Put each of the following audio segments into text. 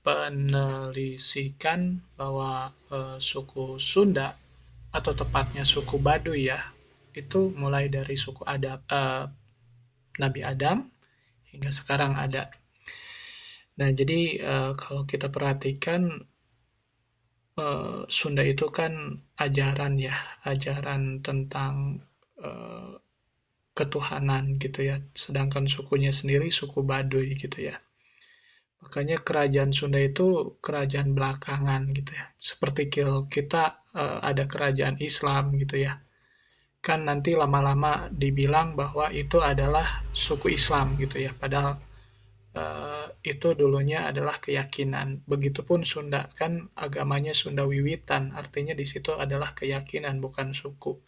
penelisikan bahwa suku Sunda atau tepatnya suku Baduy ya, itu mulai dari suku Nabi Adam hingga sekarang ada. Nah, jadi kalau kita perhatikan Sunda itu kan ajaran ya, ajaran tentang ketuhanan gitu ya. Sedangkan sukunya sendiri suku Baduy gitu ya. Makanya kerajaan Sunda itu kerajaan belakangan gitu ya. Seperti kita ada kerajaan Islam gitu ya. Kan nanti lama-lama dibilang bahwa itu adalah suku Islam gitu ya. Padahal itu dulunya adalah keyakinan. Begitupun Sunda kan agamanya Sunda Wiwitan, artinya di situ adalah keyakinan bukan suku.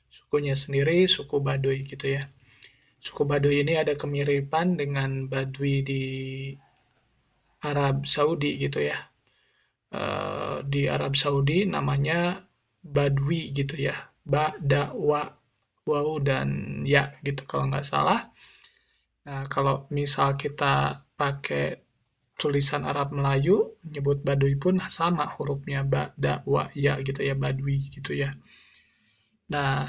Sukunya sendiri suku Baduy gitu ya. Suku Baduy ini ada kemiripan dengan Badui di Arab Saudi gitu ya. Di Arab Saudi namanya Badui gitu ya. Ba, da, wa, wau, dan ya gitu kalau nggak salah. Nah, kalau misal kita pakai tulisan Arab Melayu, nyebut Baduy pun sama hurufnya ba, da, wa, ya gitu ya, Badui gitu ya. Nah,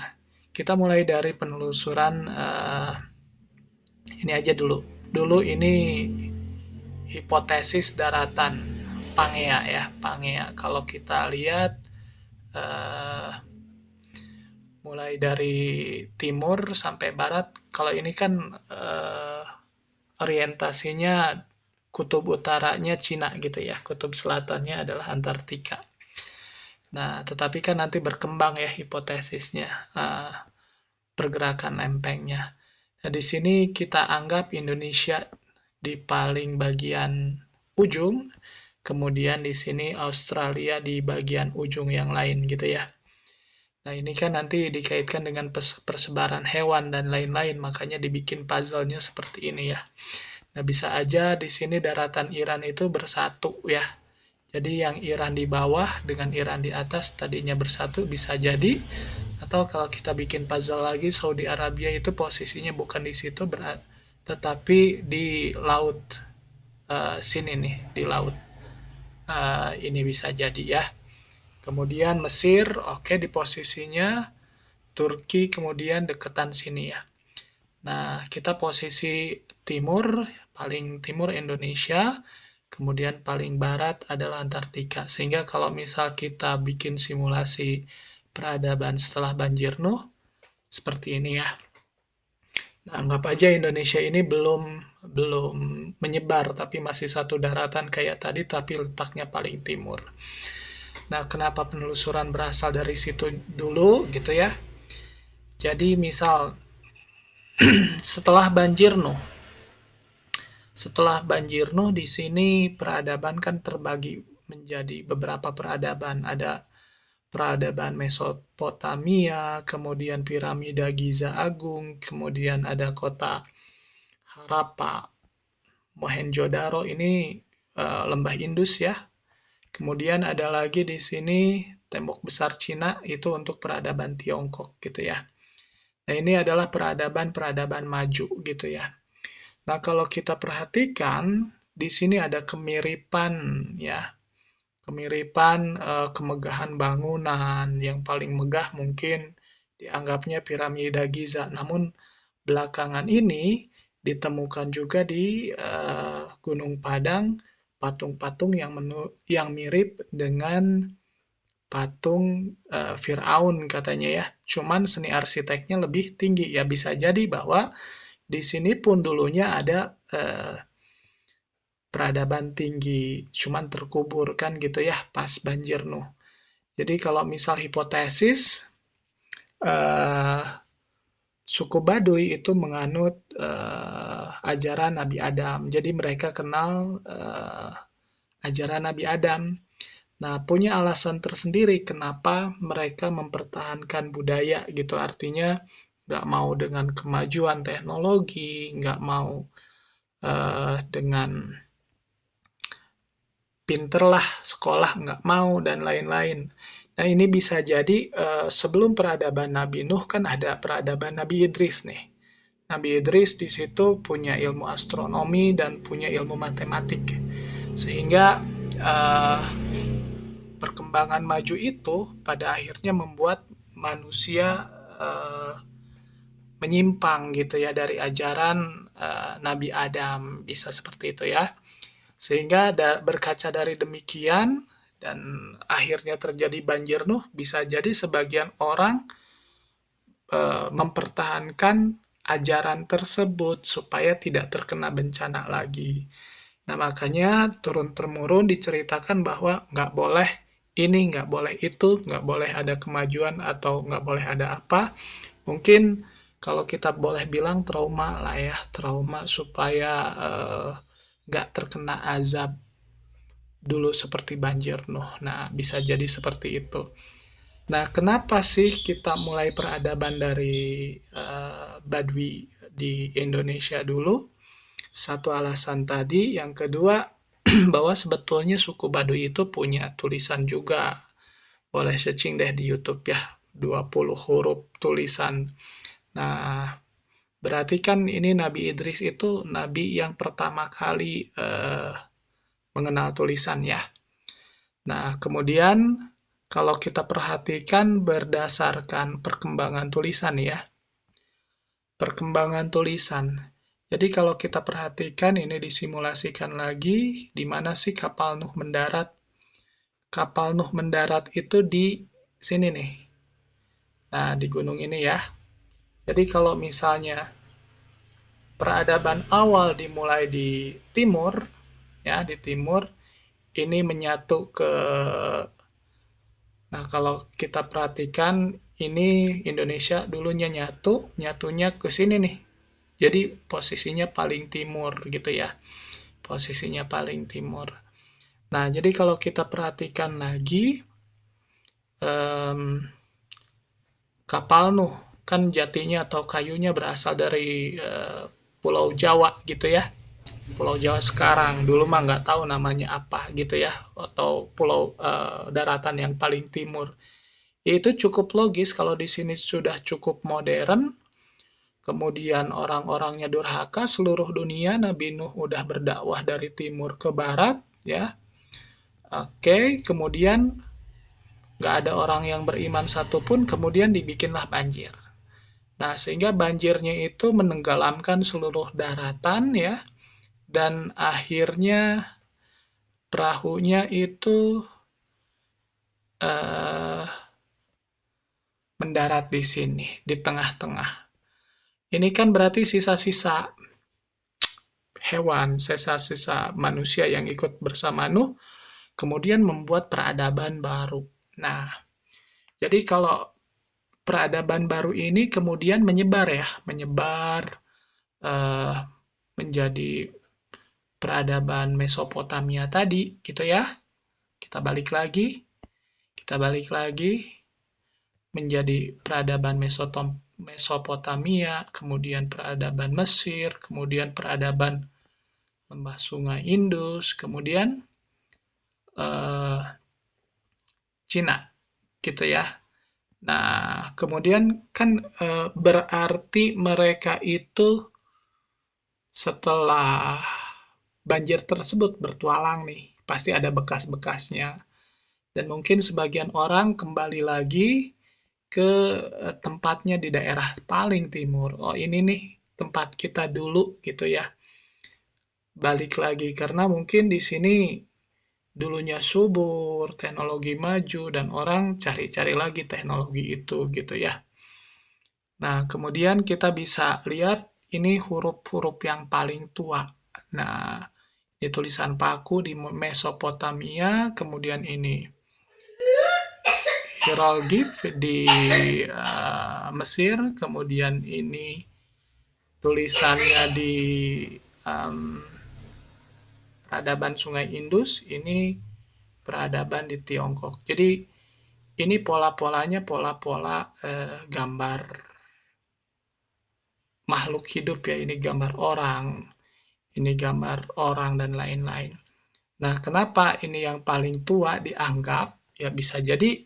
kita mulai dari penelusuran ini aja dulu. Dulu ini hipotesis daratan Pangea ya, Pangea. Kalau kita lihat mulai dari timur sampai barat, kalau ini kan orientasinya kutub utaranya Cina gitu ya, kutub selatannya adalah Antartika. Nah, tetapi kan nanti berkembang ya hipotesisnya, pergerakan lempengnya. Nah, di sini kita anggap Indonesia di paling bagian ujung, kemudian di sini Australia di bagian ujung yang lain gitu ya. Nah, ini kan nanti dikaitkan dengan persebaran hewan dan lain-lain, makanya dibikin puzzle-nya seperti ini ya. Nah, bisa aja di sini daratan Iran itu bersatu ya. Jadi yang Iran di bawah dengan Iran di atas tadinya bersatu bisa jadi. Atau kalau kita bikin puzzle lagi, Saudi Arabia itu posisinya bukan di situ, tetapi di laut sini nih, di laut. Ini bisa jadi ya. Kemudian Mesir, oke, di posisinya. Turki kemudian deketan sini ya. Nah, kita posisi timur, paling timur Indonesia, kemudian paling barat adalah Antartika. Sehingga kalau misal kita bikin simulasi peradaban setelah banjir Nuh, seperti ini ya. Nah, anggap aja Indonesia ini belum menyebar, tapi masih satu daratan kayak tadi, tapi letaknya paling timur. Nah, kenapa penelusuran berasal dari situ dulu gitu ya? Jadi misal setelah banjir Nuh, di sini peradaban kan terbagi menjadi beberapa peradaban. Ada peradaban Mesopotamia, kemudian piramida Giza Agung, kemudian ada kota Harappa, Mohenjo-daro ini lembah Indus ya. Kemudian ada lagi di sini tembok besar Cina itu untuk peradaban Tiongkok gitu ya. Nah, ini adalah peradaban-peradaban maju gitu ya. Nah, kalau kita perhatikan di sini ada kemiripan ya. Kemiripan kemegahan bangunan, yang paling megah mungkin dianggapnya piramida Giza. Namun belakangan ini ditemukan juga di Gunung Padang patung-patung yang mirip dengan patung Firaun katanya ya. Cuman seni arsiteknya lebih tinggi ya, bisa jadi bahwa di sini pun dulunya ada peradaban tinggi, cuman terkubur kan gitu ya pas banjir Nuh. Jadi kalau misal hipotesis suku Baduy itu menganut ajaran Nabi Adam. Jadi mereka kenal ajaran Nabi Adam. Nah, punya alasan tersendiri kenapa mereka mempertahankan budaya gitu. Artinya nggak mau dengan kemajuan teknologi, nggak mau dengan pinter lah, sekolah nggak mau, dan lain-lain. Nah, ini bisa jadi sebelum peradaban Nabi Nuh kan ada peradaban Nabi Idris nih. Nabi Idris di situ punya ilmu astronomi dan punya ilmu matematik. Sehingga perkembangan maju itu pada akhirnya membuat manusia menyimpang gitu ya dari ajaran Nabi Adam, bisa seperti itu ya. Sehingga berkaca dari demikian dan akhirnya terjadi banjir Nuh, bisa jadi sebagian orang mempertahankan ajaran tersebut supaya tidak terkena bencana lagi. Nah, makanya turun-temurun diceritakan bahwa nggak boleh ini, nggak boleh itu, nggak boleh ada kemajuan atau nggak boleh ada apa. Mungkin kalau kita boleh bilang trauma lah ya, trauma supaya nggak terkena azab dulu seperti banjir Nuh. Nah, bisa jadi seperti itu. Nah, kenapa sih kita mulai peradaban dari Badui di Indonesia dulu? Satu alasan tadi, yang kedua bahwa sebetulnya suku Baduy itu punya tulisan juga. Boleh searching deh di YouTube ya, 20 huruf tulisan. Nah, berarti kan ini Nabi Idris itu nabi yang pertama kali mengenal tulisan ya. Nah, kemudian kalau kita perhatikan berdasarkan perkembangan tulisan ya, perkembangan tulisan. Jadi kalau kita perhatikan ini disimulasikan lagi, di mana sih kapal Nuh mendarat? Kapal Nuh mendarat itu di sini nih. Nah, di gunung ini ya. Jadi kalau misalnya peradaban awal dimulai di timur, ya di timur, ini menyatu ke. Nah, kalau kita perhatikan ini Indonesia dulunya nyatunya ke sini nih. Jadi posisinya paling timur gitu ya. Posisinya paling timur. Nah, jadi kalau kita perhatikan lagi, kapal Nuh kan jatinya atau kayunya berasal dari Pulau Jawa gitu ya. Pulau Jawa sekarang, dulu mah nggak tahu namanya apa gitu ya, atau pulau daratan yang paling timur. Itu cukup logis kalau di sini sudah cukup modern, kemudian orang-orangnya durhaka, seluruh dunia Nabi Nuh udah berdakwah dari timur ke barat, ya. Oke, kemudian nggak ada orang yang beriman satupun, kemudian dibikinlah banjir. Nah, sehingga banjirnya itu menenggelamkan seluruh daratan, ya, dan akhirnya perahunya itu mendarat di sini, di tengah-tengah. Ini kan berarti sisa-sisa hewan, sisa-sisa manusia yang ikut bersama Nuh, kemudian membuat peradaban baru. Nah, jadi kalau peradaban baru ini kemudian menyebar ya, menyebar menjadi peradaban Mesopotamia tadi, gitu ya. Kita balik lagi menjadi peradaban Mesopotamia, kemudian peradaban Mesir, kemudian peradaban lembah sungai Indus, kemudian Cina, gitu ya. Nah, kemudian kan berarti mereka itu setelah banjir tersebut bertualang nih, pasti ada bekas-bekasnya. Dan mungkin sebagian orang kembali lagi ke tempatnya di daerah paling timur. Oh, ini nih tempat kita dulu gitu ya. Balik lagi karena mungkin di sini dulunya subur, teknologi maju dan orang cari-cari lagi teknologi itu gitu ya. Nah, kemudian kita bisa lihat ini huruf-huruf yang paling tua. Nah, ini tulisan paku di Mesopotamia, kemudian ini hieroglif di Mesir, kemudian ini tulisannya di peradaban Sungai Indus, ini peradaban di Tiongkok. Jadi ini pola-polanya pola-pola gambar makhluk hidup ya, ini gambar orang dan lain-lain. Nah, kenapa ini yang paling tua dianggap? Ya bisa jadi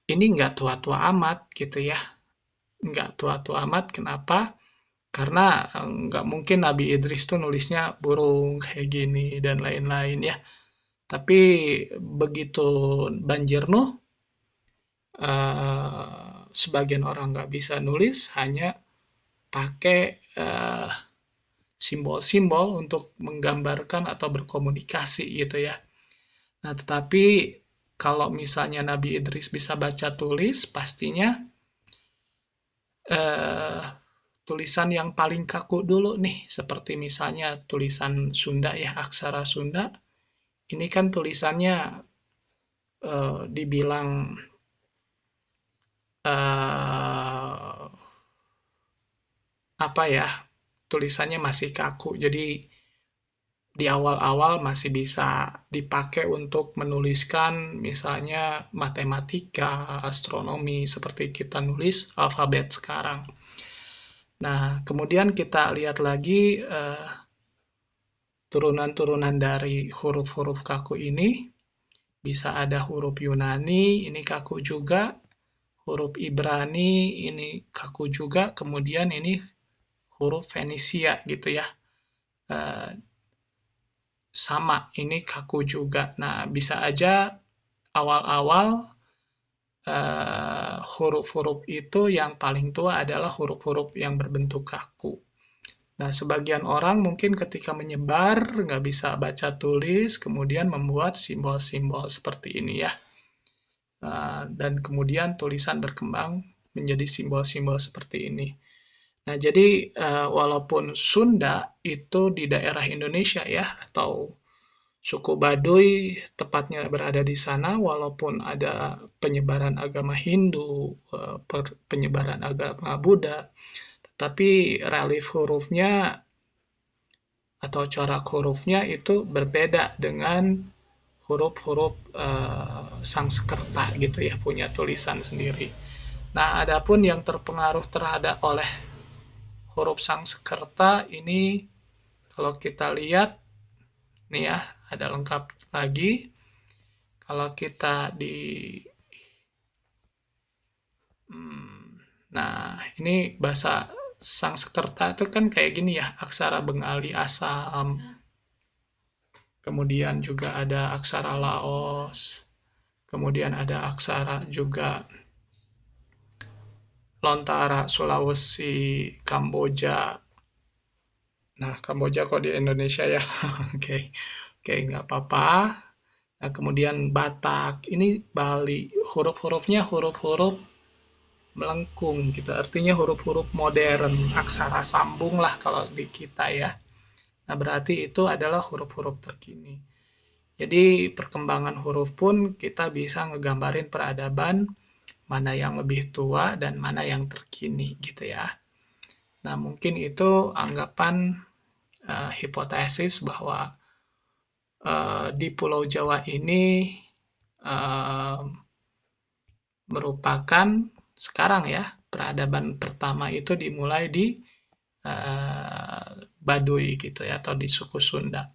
ini nggak tua-tua amat gitu ya. Nggak tua-tua amat, kenapa? Karena nggak mungkin Nabi Idris tuh nulisnya burung kayak gini dan lain-lain ya. Tapi begitu Banjir Nuh, sebagian orang nggak bisa nulis, hanya pakai simbol-simbol untuk menggambarkan atau berkomunikasi gitu ya. Nah, tetapi kalau misalnya Nabi Idris bisa baca tulis, pastinya eh, tulisan yang paling kaku dulu nih, seperti misalnya tulisan Sunda ya, aksara Sunda. Ini kan tulisannya dibilang eh, apa ya, tulisannya masih kaku. Jadi di awal-awal masih bisa dipakai untuk menuliskan misalnya matematika, astronomi, seperti kita nulis alfabet sekarang. Nah, kemudian kita lihat lagi turunan-turunan dari huruf-huruf kaku ini. Bisa ada huruf Yunani, ini kaku juga. Huruf Ibrani, ini kaku juga. Kemudian ini huruf Fenisia gitu ya. Sama, ini kaku juga. Nah, bisa aja awal-awal huruf-huruf itu yang paling tua adalah huruf-huruf yang berbentuk kaku. Nah, sebagian orang mungkin ketika menyebar nggak bisa baca tulis, kemudian membuat simbol-simbol seperti ini ya. Dan kemudian tulisan berkembang menjadi simbol-simbol seperti ini. Nah, jadi walaupun Sunda itu di daerah Indonesia ya, atau suku Baduy tepatnya berada di sana, walaupun ada penyebaran agama Hindu, penyebaran agama Buddha, tapi relief hurufnya atau corak hurufnya itu berbeda dengan huruf-huruf Sanskerta gitu ya, punya tulisan sendiri. Nah, adapun yang terpengaruh terhadap oleh huruf Sanskerta ini, kalau kita lihat nih ya, ada lengkap lagi. Kalau kita di nah, ini bahasa Sanskerta itu kan kayak gini ya, aksara Bengali Assam. Kemudian juga ada aksara Laos. Kemudian ada aksara juga Lontara, Sulawesi, Kamboja. Nah, Kamboja kok di Indonesia ya? Oke, oke, nggak apa-apa. Nah, kemudian Batak, ini Bali. Huruf-hurufnya huruf-huruf melengkung gitu. Artinya huruf-huruf modern, aksara sambung lah kalau di kita ya. Nah, berarti itu adalah huruf-huruf terkini. Jadi perkembangan huruf pun kita bisa ngegambarin peradaban mana yang lebih tua dan mana yang terkini gitu ya. Nah, mungkin itu anggapan hipotesis bahwa di Pulau Jawa ini uh, merupakan sekarang ya, peradaban pertama itu dimulai di Baduy gitu ya, atau di suku Sunda.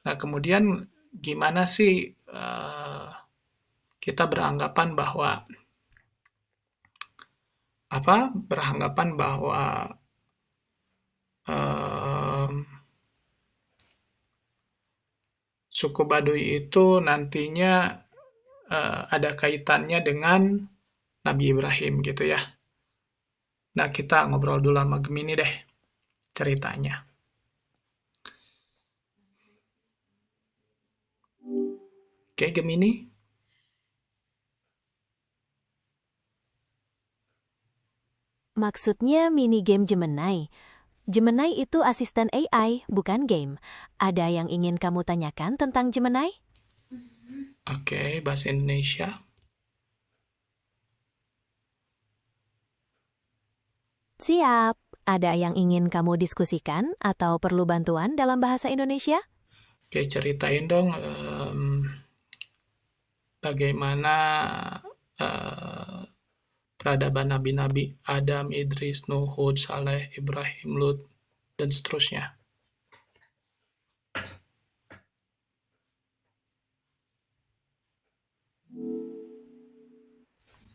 Nah, kemudian gimana sih kita beranggapan bahwa beranggapan bahwa suku Baduy itu nantinya ada kaitannya dengan Nabi Ibrahim gitu ya. Nah, kita ngobrol dulu sama Gemini deh ceritanya. Oke, Gemini. Maksudnya mini game Gemini. Gemini itu asisten AI, bukan game. Ada yang ingin kamu tanyakan tentang Gemini? Oke, bahasa Indonesia. Siap. Ada yang ingin kamu diskusikan atau perlu bantuan dalam bahasa Indonesia? Oke, ceritain dong bagaimana peradaban nabi-nabi Adam, Idris, Nuh, Hud, Saleh, Ibrahim, Lut, dan seterusnya.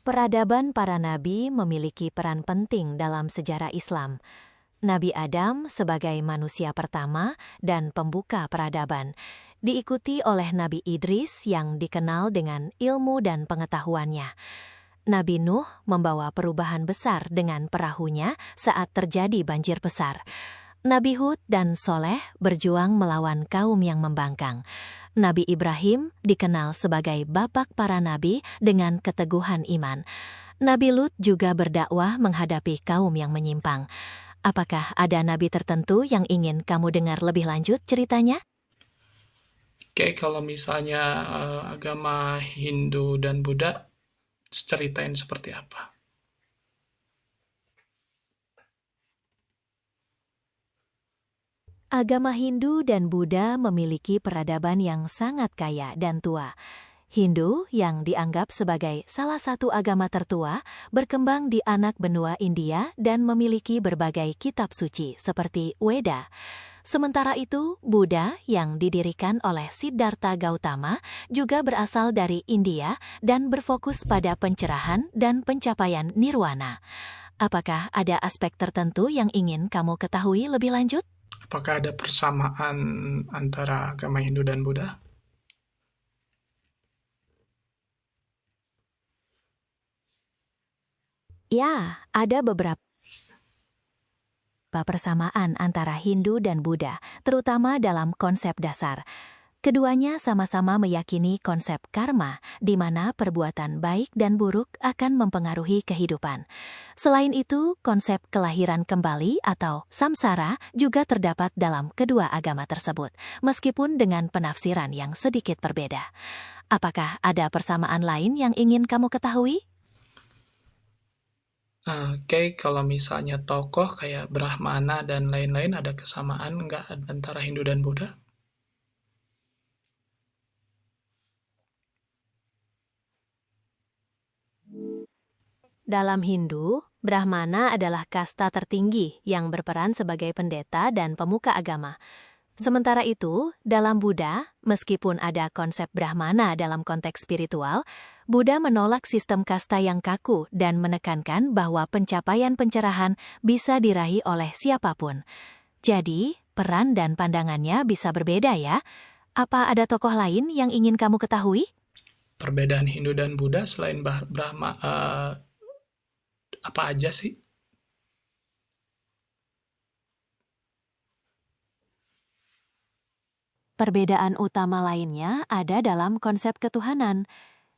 Peradaban para nabi memiliki peran penting dalam sejarah Islam. Nabi Adam sebagai manusia pertama dan pembuka peradaban, diikuti oleh Nabi Idris yang dikenal dengan ilmu dan pengetahuannya. Nabi Nuh membawa perubahan besar dengan perahunya saat terjadi banjir besar. Nabi Hud dan Soleh berjuang melawan kaum yang membangkang. Nabi Ibrahim dikenal sebagai bapak para nabi dengan keteguhan iman. Nabi Lut juga berdakwah menghadapi kaum yang menyimpang. Apakah ada nabi tertentu yang ingin kamu dengar lebih lanjut ceritanya? Oke, kalau misalnya agama Hindu dan Buddha, ceritain seperti apa? Agama Hindu dan Buddha memiliki peradaban yang sangat kaya dan tua. Hindu, yang dianggap sebagai salah satu agama tertua, berkembang di anak benua India dan memiliki berbagai kitab suci seperti Weda. Sementara itu, Buddha yang didirikan oleh Siddhartha Gautama juga berasal dari India dan berfokus pada pencerahan dan pencapaian nirwana. Apakah ada aspek tertentu yang ingin kamu ketahui lebih lanjut? Apakah ada persamaan antara agama Hindu dan Buddha? Ya, ada beberapa persamaan antara Hindu dan Buddha, terutama dalam konsep dasar. Keduanya sama-sama meyakini konsep karma, di mana perbuatan baik dan buruk akan mempengaruhi kehidupan. Selain itu, konsep kelahiran kembali atau samsara juga terdapat dalam kedua agama tersebut, meskipun dengan penafsiran yang sedikit berbeda. Apakah ada persamaan lain yang ingin kamu ketahui? Oke, kalau misalnya tokoh kayak Brahmana dan lain-lain, ada kesamaan nggak antara Hindu dan Buddha? Dalam Hindu, Brahmana adalah kasta tertinggi yang berperan sebagai pendeta dan pemuka agama. Sementara itu, dalam Buddha, meskipun ada konsep Brahmana dalam konteks spiritual, Buddha menolak sistem kasta yang kaku dan menekankan bahwa pencapaian pencerahan bisa diraih oleh siapapun. Jadi, peran dan pandangannya bisa berbeda ya. Apa ada tokoh lain yang ingin kamu ketahui? Perbedaan Hindu dan Buddha selain Brahma, apa aja sih? Perbedaan utama lainnya ada dalam konsep ketuhanan.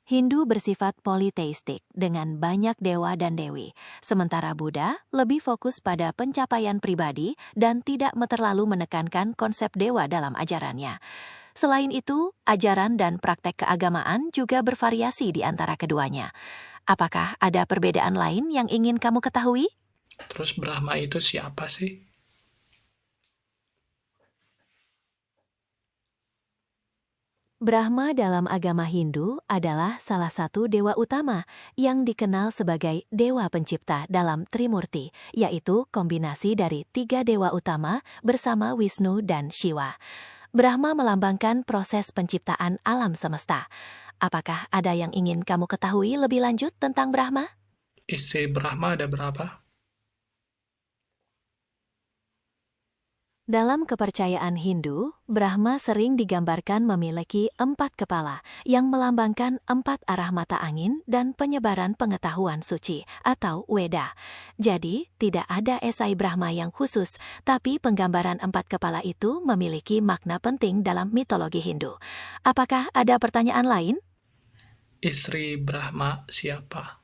Hindu bersifat politeistik dengan banyak dewa dan dewi, sementara Buddha lebih fokus pada pencapaian pribadi dan tidak terlalu menekankan konsep dewa dalam ajarannya. Selain itu, ajaran dan praktek keagamaan juga bervariasi di antara keduanya. Apakah ada perbedaan lain yang ingin kamu ketahui? Terus Brahma itu siapa sih? Brahma dalam agama Hindu adalah salah satu dewa utama yang dikenal sebagai dewa pencipta dalam Trimurti, yaitu kombinasi dari 3 dewa utama bersama Wisnu dan Shiva. Brahma melambangkan proses penciptaan alam semesta. Apakah ada yang ingin kamu ketahui lebih lanjut tentang Brahma? Istri Brahma ada berapa? Dalam kepercayaan Hindu, Brahma sering digambarkan memiliki 4 kepala yang melambangkan 4 arah mata angin dan penyebaran pengetahuan suci atau Weda. Jadi, tidak ada esai Brahma yang khusus, tapi penggambaran 4 kepala itu memiliki makna penting dalam mitologi Hindu. Apakah ada pertanyaan lain? Istri Brahma siapa?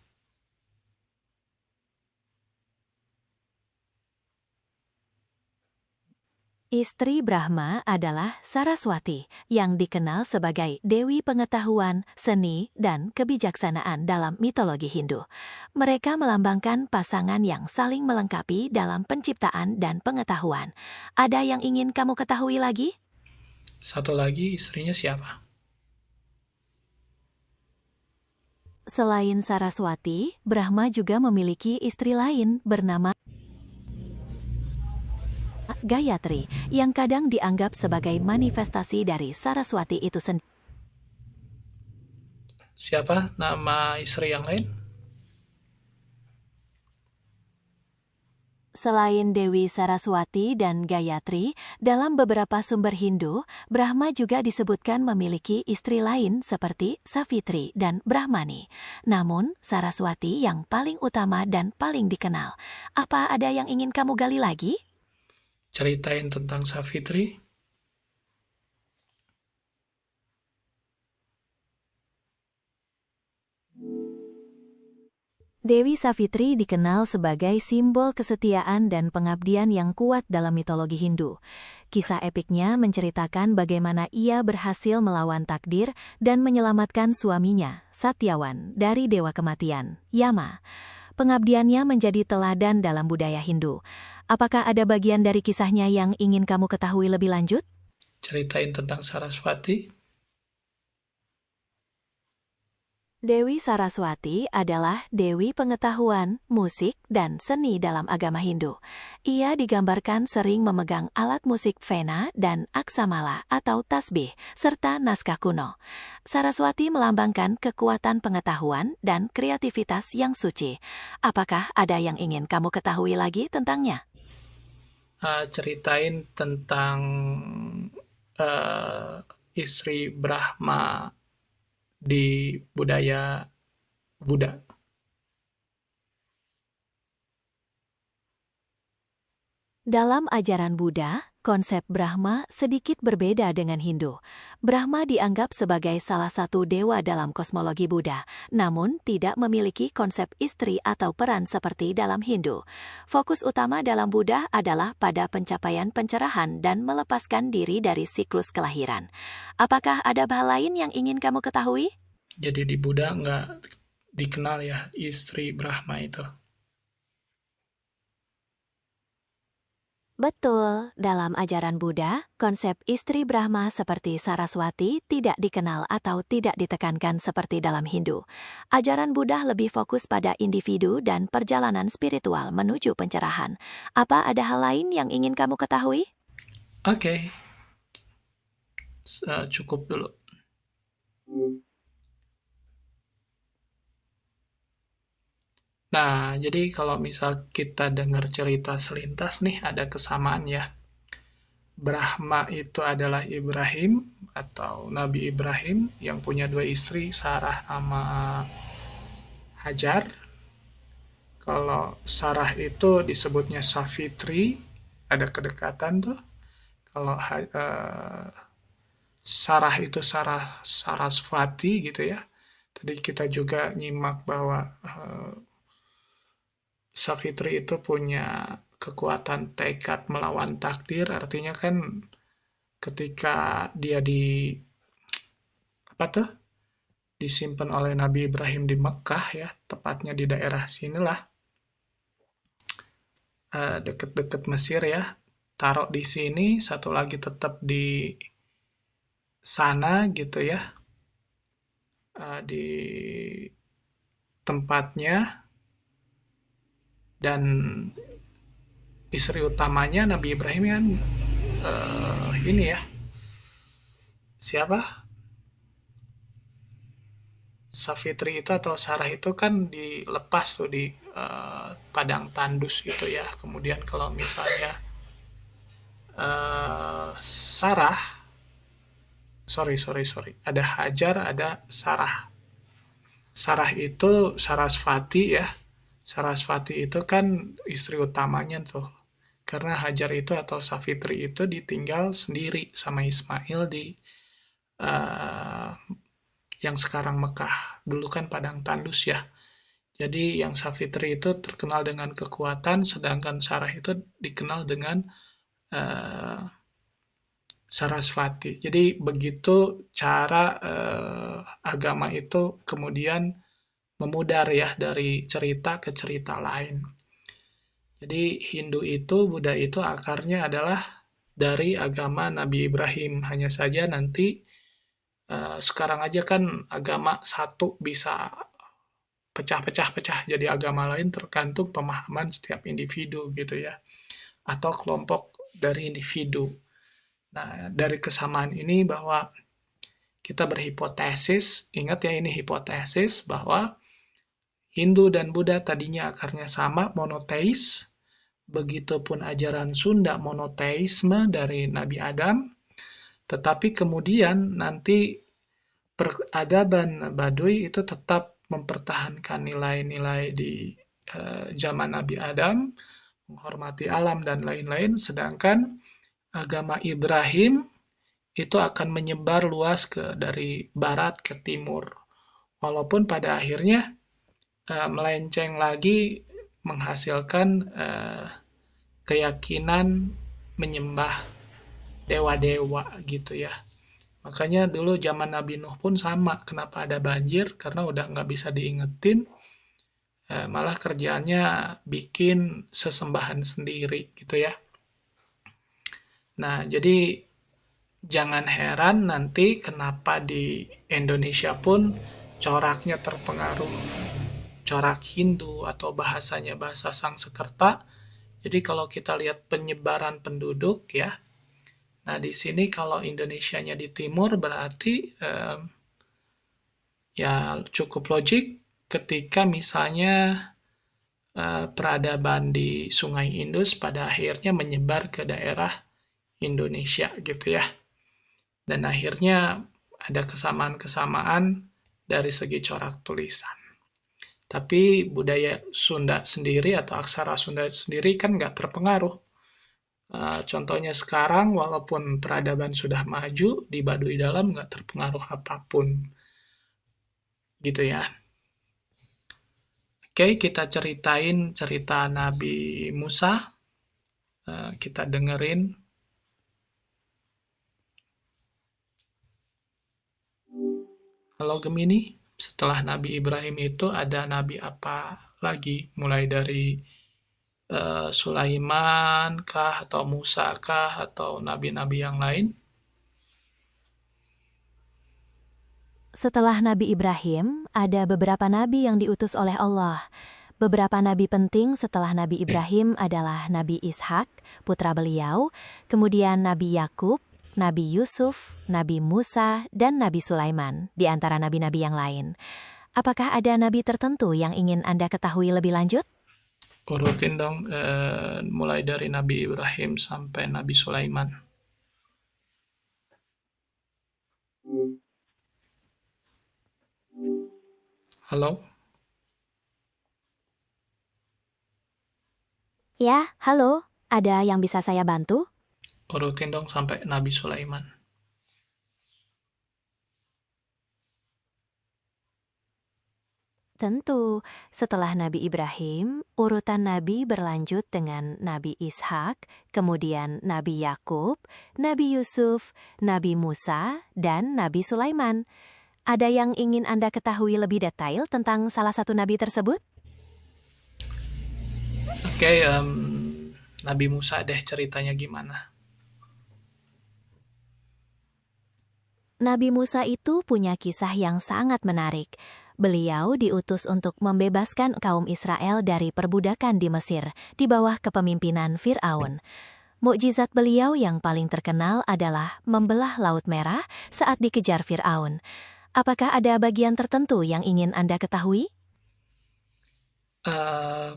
Istri Brahma adalah Saraswati, yang dikenal sebagai Dewi Pengetahuan, Seni, dan Kebijaksanaan dalam mitologi Hindu. Mereka melambangkan pasangan yang saling melengkapi dalam penciptaan dan pengetahuan. Ada yang ingin kamu ketahui lagi? Satu lagi istrinya siapa? Selain Saraswati, Brahma juga memiliki istri lain bernama Gayatri, yang kadang dianggap sebagai manifestasi dari Saraswati itu sendiri. Siapa nama istri yang lain? Selain Dewi Saraswati dan Gayatri, dalam beberapa sumber Hindu, Brahma juga disebutkan memiliki istri lain seperti Savitri dan Brahmani. Namun, Saraswati yang paling utama dan paling dikenal. Apa ada yang ingin kamu gali lagi? Ceritain tentang Savitri. Dewi Savitri dikenal sebagai simbol kesetiaan dan pengabdian yang kuat dalam mitologi Hindu. Kisah epiknya menceritakan bagaimana ia berhasil melawan takdir dan menyelamatkan suaminya, Satyawan, dari dewa kematian, Yama. Pengabdiannya menjadi teladan dalam budaya Hindu. Apakah ada bagian dari kisahnya yang ingin kamu ketahui lebih lanjut? Ceritain tentang Saraswati. Dewi Saraswati adalah dewi pengetahuan, musik, dan seni dalam agama Hindu. Ia digambarkan sering memegang alat musik vena dan aksamala atau tasbih, serta naskah kuno. Saraswati melambangkan kekuatan pengetahuan dan kreativitas yang suci. Apakah ada yang ingin kamu ketahui lagi tentangnya? Ceritain tentang istri Brahma di budaya Buddha. Dalam ajaran Buddha, konsep Brahma sedikit berbeda dengan Hindu. Brahma dianggap sebagai salah satu dewa dalam kosmologi Buddha, namun tidak memiliki konsep istri atau peran seperti dalam Hindu. Fokus utama dalam Buddha adalah pada pencapaian pencerahan dan melepaskan diri dari siklus kelahiran. Apakah ada hal lain yang ingin kamu ketahui? Jadi di Buddha nggak dikenal ya istri Brahma itu. Betul, dalam ajaran Buddha, konsep istri Brahma seperti Saraswati tidak dikenal atau tidak ditekankan seperti dalam Hindu. Ajaran Buddha lebih fokus pada individu dan perjalanan spiritual menuju pencerahan. Apa ada hal lain yang ingin kamu ketahui? Oke. Cukup dulu. Nah, jadi kalau misal kita dengar cerita selintas nih, ada kesamaan ya. Brahma itu adalah Ibrahim atau Nabi Ibrahim yang punya dua istri, Sarah sama Hajar. Kalau Sarah itu disebutnya Savitri, ada kedekatan tuh. Kalau Sarah itu Sarasvati gitu ya. Tadi kita juga nyimak bahwa Savitri itu punya kekuatan tekad melawan takdir, artinya kan ketika dia disimpan oleh Nabi Ibrahim di Mekah ya, tepatnya di daerah sinilah, deket-deket Mesir ya, taruh di sini, satu lagi tetap di sana gitu ya, di tempatnya, dan istri utamanya Nabi Ibrahim kan ini ya, siapa? Savitri itu atau Sarah itu kan dilepas tuh di padang tandus gitu ya. Kemudian kalau misalnya Sarah, sorry, ada Hajar, ada Sarah. Sarah itu Sarasvati ya. Sarasvati itu kan istri utamanya tuh. Karena Hajar itu atau Savitri itu ditinggal sendiri sama Ismail di yang sekarang Mekah. Dulu kan padang tandus ya. Jadi yang Savitri itu terkenal dengan kekuatan, sedangkan Sarah itu dikenal dengan Sarasvati. Jadi begitu cara agama itu kemudian memudar ya dari cerita ke cerita lain. Jadi Hindu itu, Buddha itu akarnya adalah dari agama Nabi Ibrahim. Hanya saja nanti sekarang aja kan agama satu bisa pecah-pecah jadi agama lain tergantung pemahaman setiap individu gitu ya, atau kelompok dari individu. Nah, dari kesamaan ini bahwa kita berhipotesis, ingat ya ini hipotesis, bahwa Hindu dan Buddha tadinya akarnya sama, monoteis, begitupun ajaran Sunda monoteisme dari Nabi Adam, tetapi kemudian nanti peradaban Baduy itu tetap mempertahankan nilai-nilai di zaman Nabi Adam, menghormati alam dan lain-lain, sedangkan agama Ibrahim itu akan menyebar luas dari barat ke timur. Walaupun pada akhirnya melenceng lagi menghasilkan keyakinan menyembah dewa-dewa gitu ya. Makanya dulu zaman Nabi Nuh pun sama, kenapa ada banjir? Karena udah nggak bisa diingetin, malah kerjaannya bikin sesembahan sendiri gitu ya. Nah, jadi jangan heran nanti kenapa di Indonesia pun coraknya terpengaruh corak Hindu atau bahasanya bahasa Sangsekerta. Jadi kalau kita lihat penyebaran penduduk ya, nah di sini kalau Indonesianya di timur berarti ya cukup logik ketika misalnya peradaban di Sungai Indus pada akhirnya menyebar ke daerah Indonesia gitu ya. Dan akhirnya ada kesamaan-kesamaan dari segi corak tulisan. Tapi budaya Sunda sendiri atau aksara Sunda sendiri kan nggak terpengaruh. Contohnya sekarang, walaupun peradaban sudah maju, di Baduy Dalam nggak terpengaruh apapun. Gitu ya. Oke, kita ceritain cerita Nabi Musa. Kita dengerin. Halo Gemini. Setelah Nabi Ibrahim itu ada Nabi apa lagi? Mulai dari Sulaiman kah, atau Musa kah, atau nabi-nabi yang lain? Setelah Nabi Ibrahim, ada beberapa nabi yang diutus oleh Allah. Beberapa nabi penting setelah Nabi Ibrahim adalah Nabi Ishak, putra beliau, kemudian Nabi Yakub, Nabi Yusuf, Nabi Musa, dan Nabi Sulaiman, di antara nabi-nabi yang lain. Apakah ada nabi tertentu yang ingin Anda ketahui lebih lanjut? Urutin dong, mulai dari Nabi Ibrahim sampai Nabi Sulaiman. Halo? Ya, halo. Ada yang bisa saya bantu? Urutin dong sampai Nabi Sulaiman. Tentu, setelah Nabi Ibrahim, urutan Nabi berlanjut dengan Nabi Ishak, kemudian Nabi Yakub, Nabi Yusuf, Nabi Musa, dan Nabi Sulaiman. Ada yang ingin Anda ketahui lebih detail tentang salah satu nabi tersebut? Oke, Nabi Musa deh ceritanya gimana? Nabi Musa itu punya kisah yang sangat menarik. Beliau diutus untuk membebaskan kaum Israel dari perbudakan di Mesir di bawah kepemimpinan Fir'aun. Mukjizat beliau yang paling terkenal adalah membelah Laut Merah saat dikejar Fir'aun. Apakah ada bagian tertentu yang ingin Anda ketahui?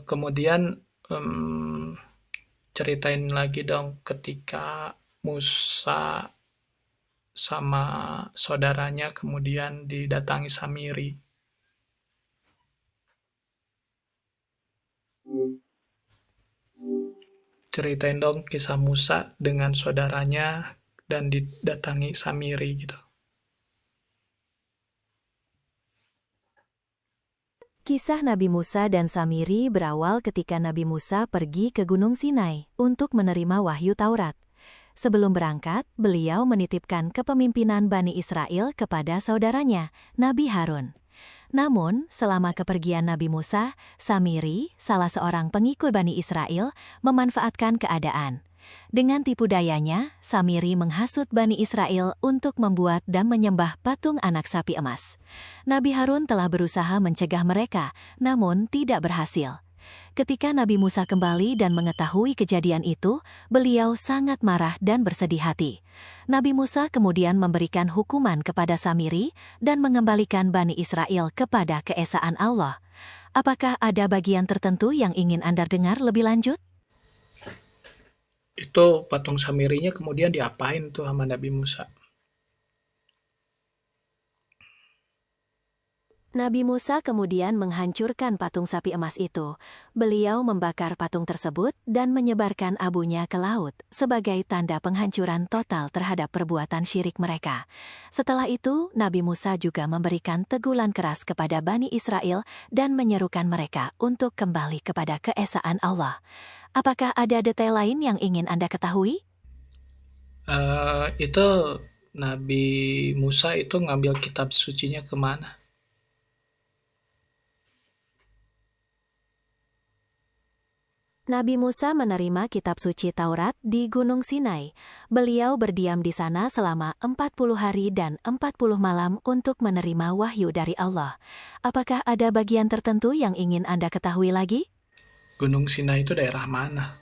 Kemudian ceritain lagi dong ketika Musa sama saudaranya kemudian didatangi Samiri. Ceritain dong kisah Musa dengan saudaranya dan didatangi Samiri gitu. Kisah Nabi Musa dan Samiri berawal ketika Nabi Musa pergi ke Gunung Sinai untuk menerima wahyu Taurat. Sebelum berangkat, beliau menitipkan kepemimpinan Bani Israel kepada saudaranya, Nabi Harun. Namun, selama kepergian Nabi Musa, Samiri, salah seorang pengikut Bani Israel, memanfaatkan keadaan. Dengan tipu dayanya, Samiri menghasut Bani Israel untuk membuat dan menyembah patung anak sapi emas. Nabi Harun telah berusaha mencegah mereka, namun tidak berhasil. Ketika Nabi Musa kembali dan mengetahui kejadian itu, beliau sangat marah dan bersedih hati. Nabi Musa kemudian memberikan hukuman kepada Samiri dan mengembalikan Bani Israel kepada keesaan Allah. Apakah ada bagian tertentu yang ingin Anda dengar lebih lanjut? Itu patung Samirinya kemudian diapain tuh sama Nabi Musa? Nabi Musa kemudian menghancurkan patung sapi emas itu. Beliau membakar patung tersebut dan menyebarkan abunya ke laut sebagai tanda penghancuran total terhadap perbuatan syirik mereka. Setelah itu, Nabi Musa juga memberikan teguran keras kepada Bani Israel dan menyerukan mereka untuk kembali kepada keesaan Allah. Apakah ada detail lain yang ingin Anda ketahui? Itu Nabi Musa itu ngambil kitab sucinya kemana? Nabi Musa menerima kitab suci Taurat di Gunung Sinai. Beliau berdiam di sana selama 40 hari dan 40 malam untuk menerima wahyu dari Allah. Apakah ada bagian tertentu yang ingin Anda ketahui lagi? Gunung Sinai itu daerah mana?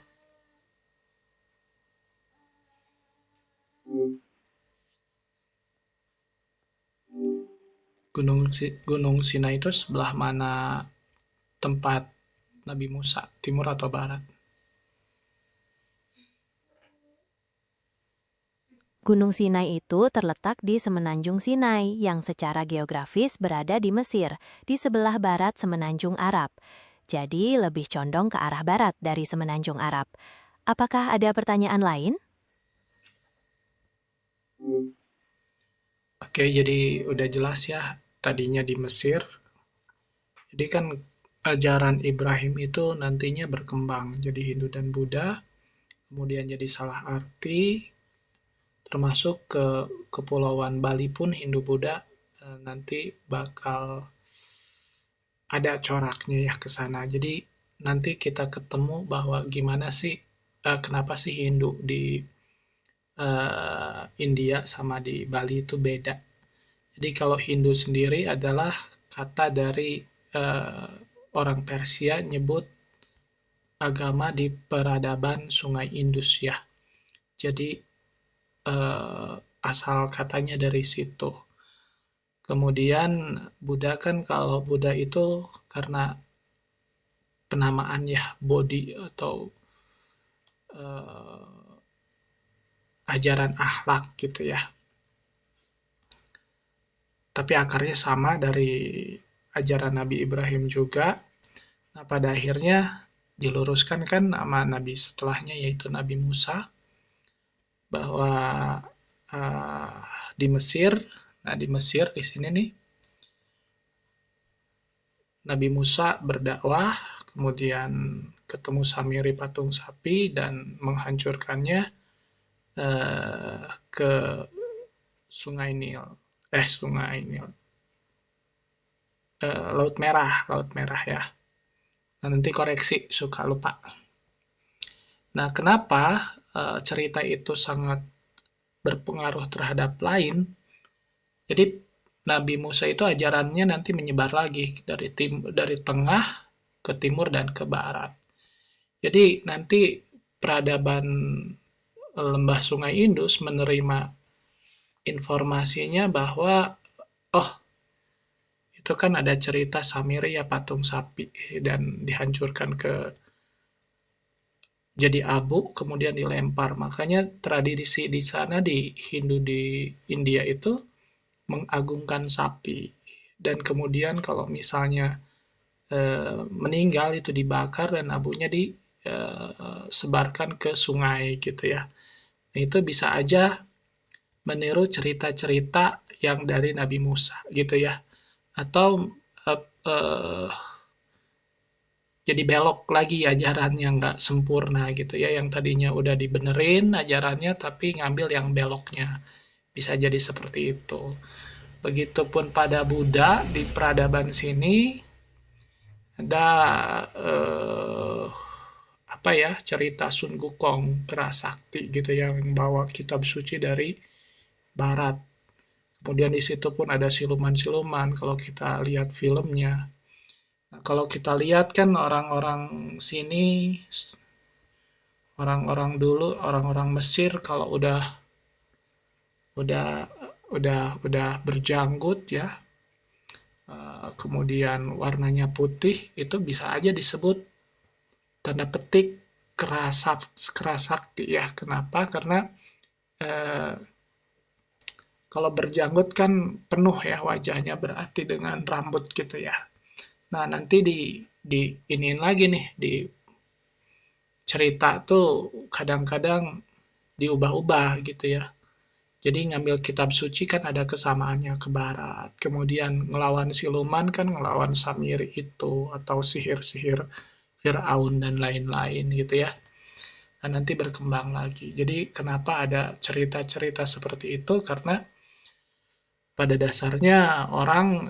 Gunung Sinai itu sebelah mana tempat Nabi Musa, timur atau barat? Gunung Sinai itu terletak di Semenanjung Sinai yang secara geografis berada di Mesir, di sebelah barat Semenanjung Arab. Jadi lebih condong ke arah barat dari Semenanjung Arab. Apakah ada pertanyaan lain? Oke, jadi udah jelas ya, tadinya di Mesir. Jadi kan ajaran Ibrahim itu nantinya berkembang jadi Hindu dan Buddha, kemudian jadi salah arti, termasuk ke kepulauan Bali pun Hindu Buddha nanti bakal ada coraknya ya ke sana. Jadi nanti kita ketemu bahwa gimana sih, kenapa sih Hindu di India sama di Bali itu beda. Jadi kalau Hindu sendiri adalah kata dari orang Persia nyebut agama di peradaban Sungai Indus ya. Jadi asal katanya dari situ. Kemudian Buddha kan kalau Buddha itu karena penamaan ya Bodhi atau ajaran akhlak gitu ya. Tapi akarnya sama dari ajaran Nabi Ibrahim juga. Nah, pada akhirnya diluruskan kan nama Nabi setelahnya yaitu Nabi Musa bahwa uh, di Mesir, nah di Mesir di sini nih Nabi Musa berdakwah, kemudian ketemu Samiri patung sapi dan menghancurkannya ke Sungai Nil, Sungai Nil, Laut Merah ya. Nah, nanti koreksi suka lupa. Nah, kenapa cerita itu sangat berpengaruh terhadap lain? Jadi Nabi Musa itu ajarannya nanti menyebar lagi dari tengah ke timur dan ke barat. Jadi nanti peradaban lembah Sungai Indus menerima informasinya bahwa oh itu kan ada cerita Samiri ya patung sapi dan dihancurkan ke jadi abu kemudian dilempar. Makanya tradisi di sana di Hindu di India itu mengagungkan sapi. Dan kemudian kalau misalnya meninggal itu dibakar dan abunya disebarkan ke sungai gitu ya. Nah, itu bisa aja meniru cerita-cerita yang dari Nabi Musa gitu ya. Atau uh, uh, jadi belok lagi ajarannya nggak sempurna gitu ya. Yang tadinya udah dibenerin ajarannya tapi ngambil yang beloknya. Bisa jadi seperti itu. Begitupun pada Buddha di peradaban sini ada apa ya cerita Sun Gukong Kerasakti gitu yang bawa kitab suci dari Barat. Kemudian di situ pun ada siluman-siluman kalau kita lihat filmnya. Nah, kalau kita lihat kan orang-orang sini, orang-orang dulu, orang-orang Mesir kalau udah udah berjanggut ya, kemudian warnanya putih, itu bisa aja disebut tanda petik kerasakti ya. Kenapa? Karena eh, kalau berjanggut kan penuh ya wajahnya, berarti dengan rambut gitu ya. Nah, nanti di iniin lagi nih, di cerita tuh kadang-kadang diubah-ubah gitu ya. Jadi ngambil kitab suci kan ada kesamaannya ke barat. Kemudian ngelawan siluman kan ngelawan Samiri itu, atau sihir-sihir Fir'aun dan lain-lain gitu ya. Nah, nanti berkembang lagi. Jadi kenapa ada cerita-cerita seperti itu? Karena pada dasarnya orang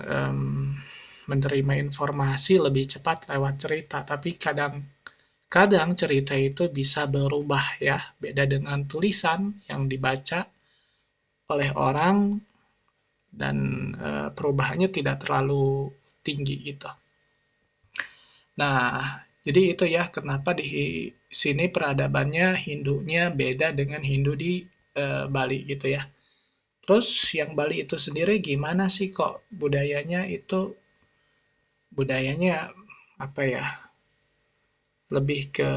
menerima informasi lebih cepat lewat cerita, tapi kadang cerita itu bisa berubah ya, beda dengan tulisan yang dibaca oleh orang dan perubahannya tidak terlalu tinggi gitu. Nah, jadi itu ya kenapa di sini peradabannya Hindunya beda dengan Hindu di Bali gitu ya. Terus yang Bali itu sendiri gimana sih kok budayanya apa ya? Lebih ke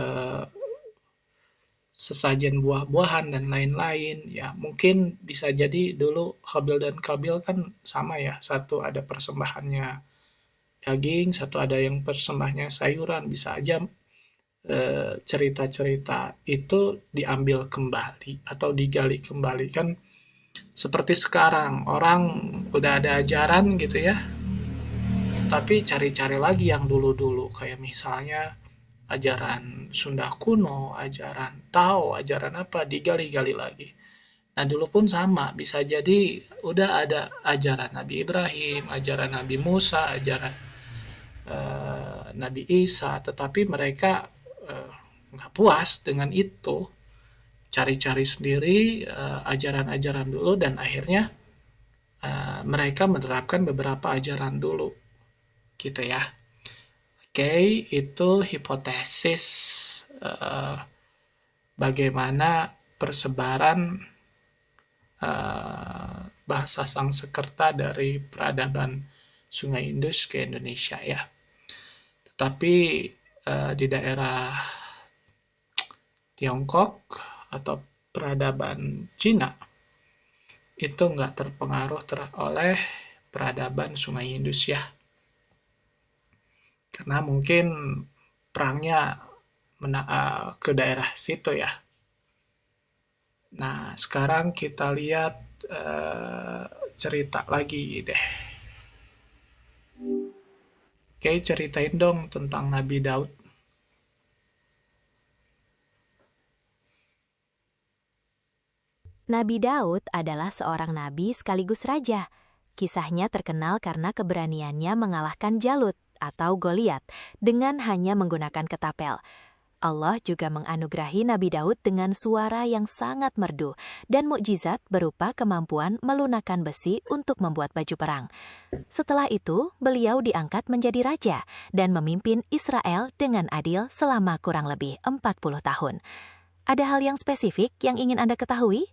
sesajen buah-buahan dan lain-lain. Ya, mungkin bisa jadi dulu Habil dan Kabil kan sama ya. Satu ada persembahannya daging, satu ada yang persembahnya sayuran. Bisa aja cerita-cerita itu diambil kembali atau digali kembali kan seperti sekarang orang udah ada ajaran gitu ya, tapi cari-cari lagi yang dulu-dulu kayak misalnya ajaran Sunda kuno, ajaran Tao, ajaran apa digali-gali lagi. Nah, dulu pun sama, bisa jadi udah ada ajaran Nabi Ibrahim, ajaran Nabi Musa, ajaran Nabi Isa, tetapi mereka nggak puas dengan itu, cari-cari sendiri ajaran-ajaran dulu dan akhirnya mereka menerapkan beberapa ajaran dulu, gitu ya. Oke, itu hipotesis bagaimana persebaran bahasa Sangsekerta dari peradaban Sungai Indus ke Indonesia ya. Tetapi di daerah Tiongkok atau peradaban Cina itu nggak terpengaruh oleh peradaban Sungai Indus ya. Karena mungkin perangnya ke daerah situ ya. Nah, sekarang kita lihat cerita lagi deh. Oke, ceritain dong tentang Nabi Daud. Nabi Daud adalah seorang nabi sekaligus raja. Kisahnya terkenal karena keberaniannya mengalahkan Jalut atau Goliat dengan hanya menggunakan ketapel. Allah juga menganugerahi Nabi Daud dengan suara yang sangat merdu dan mukjizat berupa kemampuan melunakkan besi untuk membuat baju perang. Setelah itu, beliau diangkat menjadi raja dan memimpin Israel dengan adil selama kurang lebih 40 tahun. Ada hal yang spesifik yang ingin Anda ketahui?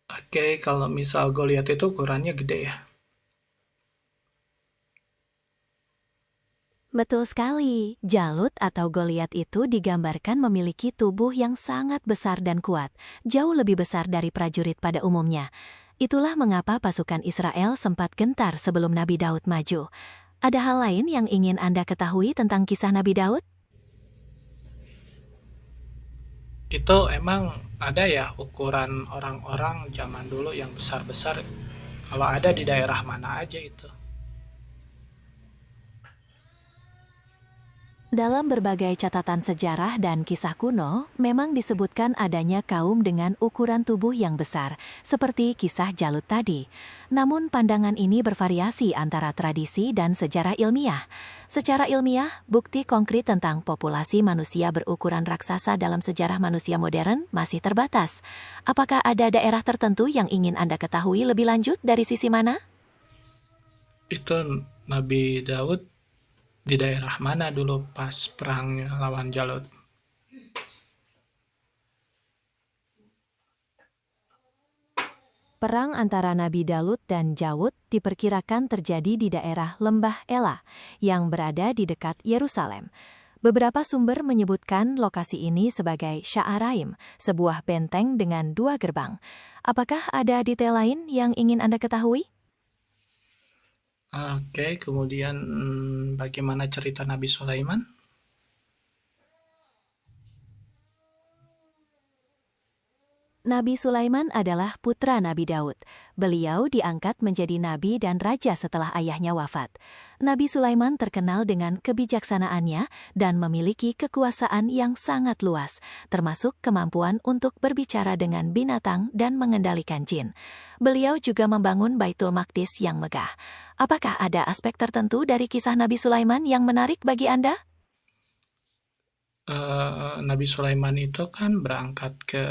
Oke, kalau misal Goliat itu ukurannya gede ya. Betul sekali, Jalut atau Goliat itu digambarkan memiliki tubuh yang sangat besar dan kuat, jauh lebih besar dari prajurit pada umumnya. Itulah mengapa pasukan Israel sempat gentar sebelum Nabi Daud maju. Ada hal lain yang ingin Anda ketahui tentang kisah Nabi Daud? Itu emang ada ya ukuran orang-orang zaman dulu yang besar-besar? Kalau ada di daerah mana aja itu? Dalam berbagai catatan sejarah dan kisah kuno, memang disebutkan adanya kaum dengan ukuran tubuh yang besar, seperti kisah Jalut tadi. Namun pandangan ini bervariasi antara tradisi dan sejarah ilmiah. Secara ilmiah, bukti konkret tentang populasi manusia berukuran raksasa dalam sejarah manusia modern masih terbatas. Apakah ada daerah tertentu yang ingin Anda ketahui lebih lanjut dari sisi mana? Itu Nabi Daud di daerah mana dulu pas perangnya lawan Jalut? Perang antara Nabi Daud dan Jawud diperkirakan terjadi di daerah Lembah Ela yang berada di dekat Yerusalem. Beberapa sumber menyebutkan lokasi ini sebagai Sya'araim, sebuah benteng dengan 2 gerbang. Apakah ada detail lain yang ingin Anda ketahui? Oke, kemudian bagaimana cerita Nabi Sulaiman? Nabi Sulaiman adalah putra Nabi Daud. Beliau diangkat menjadi nabi dan raja setelah ayahnya wafat. Nabi Sulaiman terkenal dengan kebijaksanaannya dan memiliki kekuasaan yang sangat luas, termasuk kemampuan untuk berbicara dengan binatang dan mengendalikan jin. Beliau juga membangun Baitul Maqdis yang megah. Apakah ada aspek tertentu dari kisah Nabi Sulaiman yang menarik bagi Anda? Nabi Sulaiman itu kan berangkat ke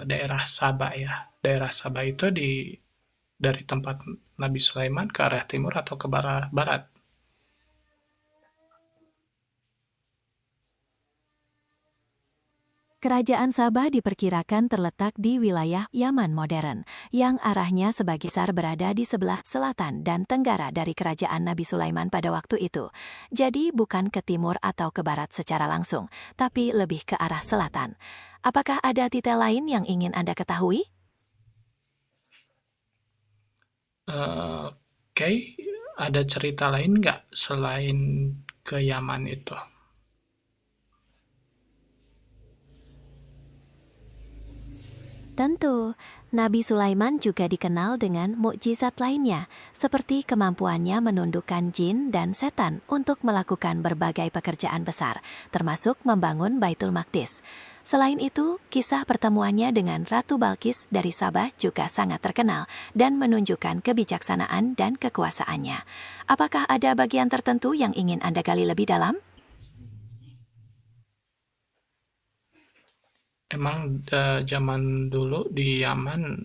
daerah Sabah ya. Daerah Sabah itu dari tempat Nabi Sulaiman ke arah timur atau ke barat? Kerajaan Sabah diperkirakan terletak di wilayah Yaman modern, yang arahnya sebagai besar berada di sebelah selatan dan tenggara dari kerajaan Nabi Sulaiman pada waktu itu. Jadi bukan ke timur atau ke barat secara langsung, tapi lebih ke arah selatan. Apakah ada titik lain yang ingin Anda ketahui? Oke, ada cerita lain nggak selain ke Yaman itu? Tentu, Nabi Sulaiman juga dikenal dengan mukjizat lainnya, seperti kemampuannya menundukkan jin dan setan untuk melakukan berbagai pekerjaan besar, termasuk membangun Baitul Maqdis. Selain itu, kisah pertemuannya dengan Ratu Balkis dari Sabah juga sangat terkenal dan menunjukkan kebijaksanaan dan kekuasaannya. Apakah ada bagian tertentu yang ingin Anda gali lebih dalam? Emang zaman dulu di Yaman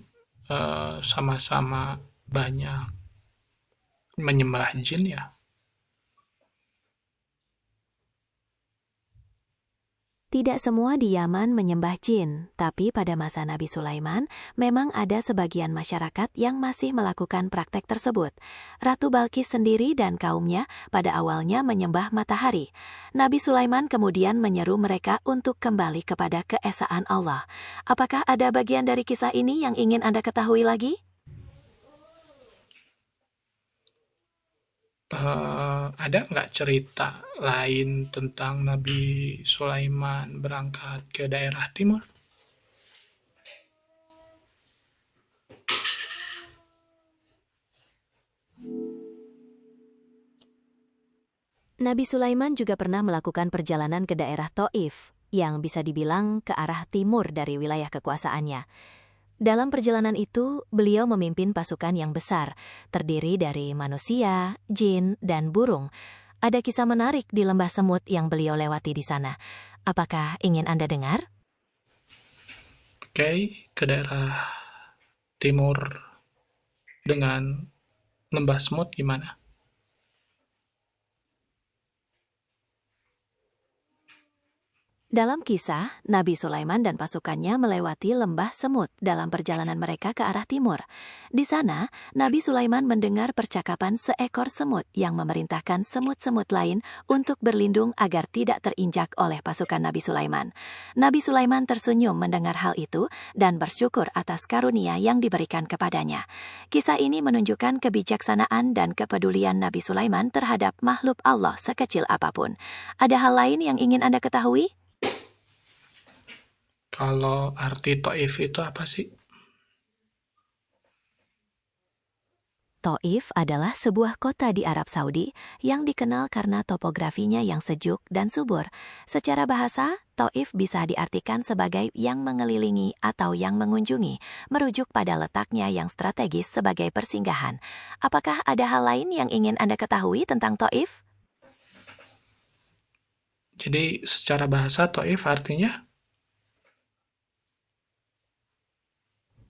sama-sama banyak menyembah jin ya? Tidak semua di Yaman menyembah jin, tapi pada masa Nabi Sulaiman, memang ada sebagian masyarakat yang masih melakukan praktek tersebut. Ratu Balkis sendiri dan kaumnya pada awalnya menyembah matahari. Nabi Sulaiman kemudian menyeru mereka untuk kembali kepada keesaan Allah. Apakah ada bagian dari kisah ini yang ingin Anda ketahui lagi? Ada nggak cerita lain tentang Nabi Sulaiman berangkat ke daerah timur? Nabi Sulaiman juga pernah melakukan perjalanan ke daerah Taif, yang bisa dibilang ke arah timur dari wilayah kekuasaannya. Dalam perjalanan itu, beliau memimpin pasukan yang besar, terdiri dari manusia, jin, dan burung. Ada kisah menarik di lembah semut yang beliau lewati di sana. Apakah ingin Anda dengar? Oke, ke daerah timur dengan lembah semut gimana? Dalam kisah, Nabi Sulaiman dan pasukannya melewati lembah semut dalam perjalanan mereka ke arah timur. Di sana, Nabi Sulaiman mendengar percakapan seekor semut yang memerintahkan semut-semut lain untuk berlindung agar tidak terinjak oleh pasukan Nabi Sulaiman. Nabi Sulaiman tersenyum mendengar hal itu dan bersyukur atas karunia yang diberikan kepadanya. Kisah ini menunjukkan kebijaksanaan dan kepedulian Nabi Sulaiman terhadap makhluk Allah sekecil apapun. Ada hal lain yang ingin Anda ketahui? Kalau arti Taif itu apa sih? Taif adalah sebuah kota di Arab Saudi yang dikenal karena topografinya yang sejuk dan subur. Secara bahasa, Taif bisa diartikan sebagai yang mengelilingi atau yang mengunjungi, merujuk pada letaknya yang strategis sebagai persinggahan. Apakah ada hal lain yang ingin Anda ketahui tentang Taif? Jadi secara bahasa Taif artinya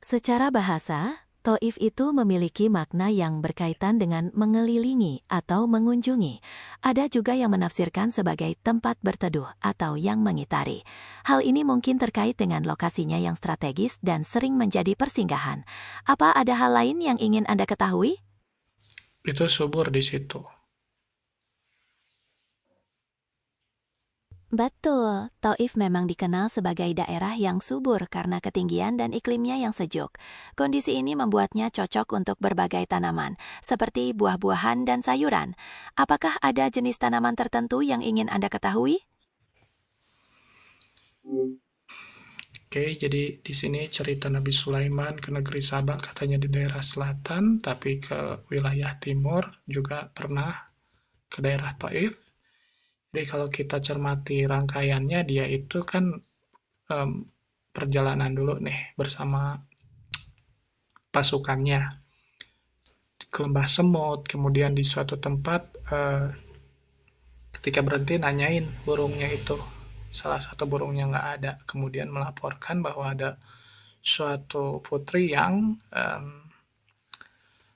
Secara bahasa, Taif itu memiliki makna yang berkaitan dengan mengelilingi atau mengunjungi. Ada juga yang menafsirkan sebagai tempat berteduh atau yang mengitari. Hal ini mungkin terkait dengan lokasinya yang strategis dan sering menjadi persinggahan. Apa ada hal lain yang ingin Anda ketahui? itu subur di situ. Betul, Taif memang dikenal sebagai daerah yang subur karena ketinggian dan iklimnya yang sejuk. Kondisi ini membuatnya cocok untuk berbagai tanaman, seperti buah-buahan dan sayuran. Apakah ada jenis tanaman tertentu yang ingin Anda ketahui? Oke, jadi di sini cerita Nabi Sulaiman ke negeri Sabak katanya di daerah selatan, tapi ke wilayah timur juga pernah ke daerah Taif. Jadi kalau kita cermati rangkaiannya, dia itu kan perjalanan dulu nih bersama pasukannya ke lembah semut, kemudian di suatu tempat ketika berhenti nanyain burungnya itu, salah satu burungnya nggak ada, kemudian melaporkan bahwa ada suatu putri yang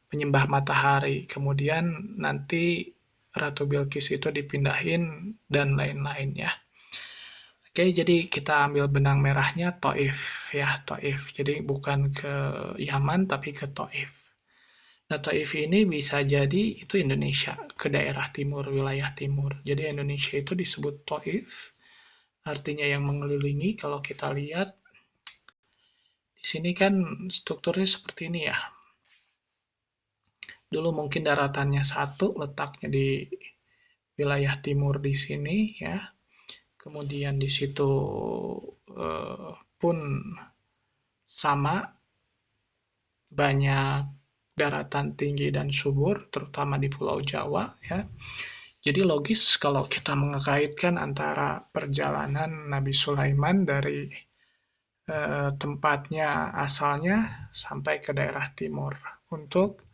menyembah matahari, kemudian nanti Ratu Bilqis itu dipindahin dan lain-lainnya. Oke, jadi kita ambil benang merahnya Taif ya, Taif. Jadi bukan ke Yaman tapi ke Taif. Nah, Taif ini bisa jadi itu Indonesia, ke daerah timur, wilayah timur. Jadi Indonesia itu disebut Taif, artinya yang mengelilingi. Kalau kita lihat di sini kan strukturnya seperti ini ya. Dulu mungkin daratannya satu, letaknya di wilayah timur di sini ya. Kemudian di situ pun sama, banyak daratan tinggi dan subur, terutama di Pulau Jawa ya. Jadi logis kalau kita mengkaitkan antara perjalanan Nabi Sulaiman dari tempatnya asalnya sampai ke daerah timur untuk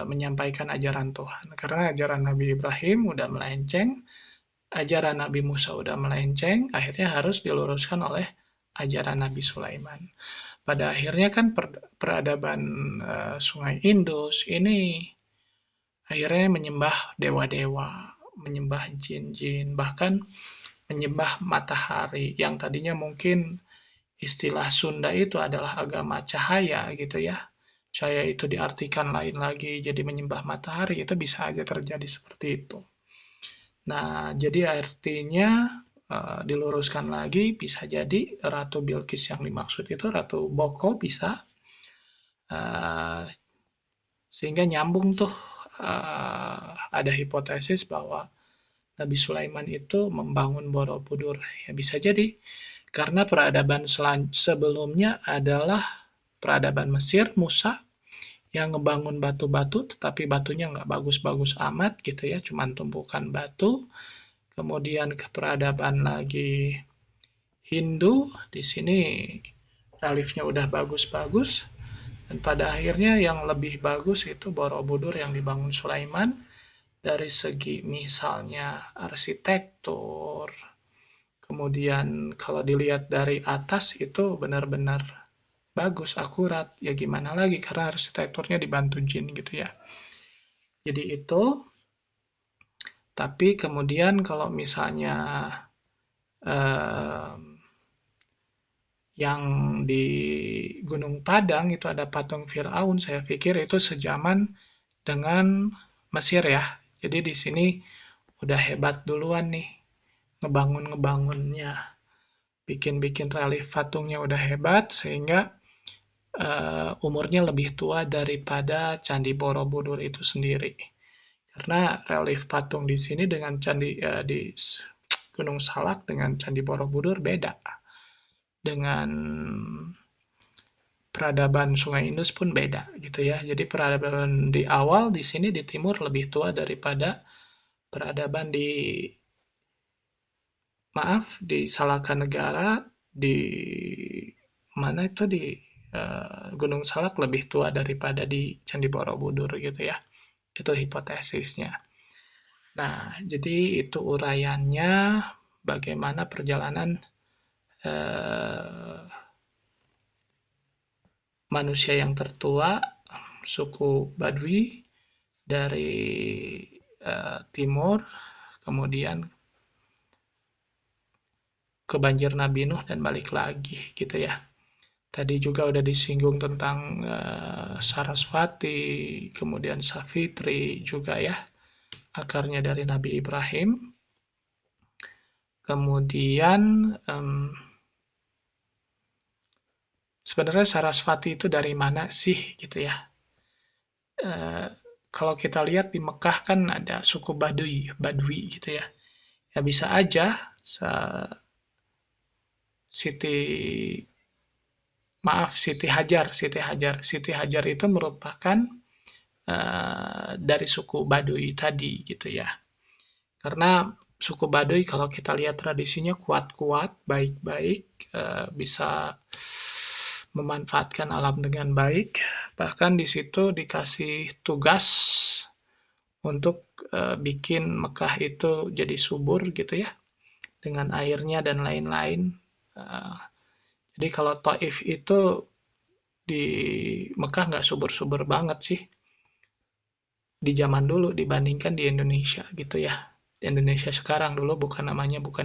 menyampaikan ajaran Tuhan. Karena ajaran Nabi Ibrahim udah melenceng, ajaran Nabi Musa udah melenceng, akhirnya harus diluruskan oleh ajaran Nabi Sulaiman. Pada akhirnya kan peradaban Sungai Indus ini akhirnya menyembah dewa-dewa, menyembah jin-jin, bahkan menyembah matahari yang tadinya mungkin istilah Sunda itu adalah agama cahaya gitu ya. Cahaya itu diartikan lain lagi, jadi menyembah matahari itu bisa aja terjadi seperti itu. Nah, jadi artinya diluruskan lagi, bisa jadi Ratu Bilqis yang dimaksud itu Ratu Boko bisa, sehingga nyambung tuh, ada hipotesis bahwa Nabi Sulaiman itu membangun Borobudur. Ya bisa jadi, karena peradaban sebelumnya adalah peradaban Mesir, Musa, yang ngebangun batu-batu, tetapi batunya nggak bagus-bagus amat gitu ya, cuman tumpukan batu. Kemudian ke peradaban lagi Hindu, di sini reliefnya udah bagus-bagus, dan pada akhirnya yang lebih bagus itu Borobudur yang dibangun Sulaiman, dari segi misalnya arsitektur, kemudian kalau dilihat dari atas itu benar-benar bagus, akurat, ya gimana lagi karena arsitekturnya dibantu jin gitu ya. Jadi itu, tapi kemudian kalau misalnya yang di Gunung Padang itu ada patung Firaun, saya pikir itu sejaman dengan Mesir ya. Jadi di sini udah hebat duluan nih ngebangunnya, bikin relief patungnya udah hebat sehingga umurnya lebih tua daripada Candi Borobudur itu sendiri. Karena relief patung di sini dengan candi di Gunung Salak dengan Candi Borobudur beda. Dengan peradaban Sungai Indus pun beda gitu ya. Jadi peradaban di awal di sini di timur lebih tua daripada peradaban di Salaka Negara, di mana itu di Gunung Salak lebih tua daripada di Candi Borobudur gitu ya. Itu hipotesisnya. Nah, jadi itu uraiannya bagaimana perjalanan manusia yang tertua, suku Badui dari timur, kemudian ke Banjir Nabi Nuh dan balik lagi gitu ya. Tadi juga udah disinggung tentang Saraswati, kemudian Savitri juga ya, akarnya dari Nabi Ibrahim. Kemudian sebenarnya Sarasvati itu dari mana sih gitu ya? Kalau kita lihat di Mekah kan ada suku Badui gitu ya. Ya bisa aja Siti Hajar itu merupakan dari suku Baduy tadi gitu ya. Karena suku Baduy kalau kita lihat tradisinya kuat-kuat, baik-baik, bisa memanfaatkan alam dengan baik. Bahkan di situ dikasih tugas untuk bikin Mekah itu jadi subur gitu ya, dengan airnya dan lain-lain. Jadi kalau Taif itu di Mekah nggak subur-subur banget sih di zaman dulu dibandingkan di Indonesia gitu ya. Di Indonesia sekarang, dulu bukan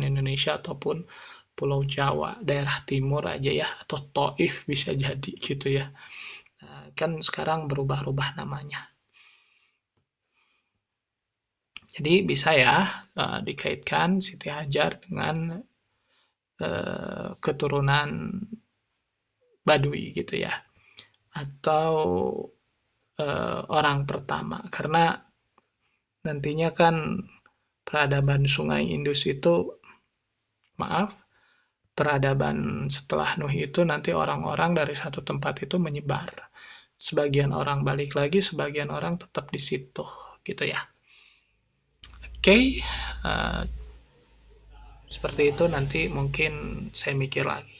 Indonesia ataupun Pulau Jawa, daerah timur aja ya, atau Taif bisa jadi gitu ya. Nah, kan sekarang berubah-ubah namanya. Jadi bisa ya dikaitkan Siti Hajar dengan keturunan Baduy gitu ya, atau orang pertama, karena nantinya kan peradaban Sungai Indus itu, peradaban setelah Nuh itu nanti orang-orang dari satu tempat itu menyebar. Sebagian orang balik lagi, sebagian orang tetap di situ, gitu ya. Oke, seperti itu, nanti mungkin saya mikir lagi.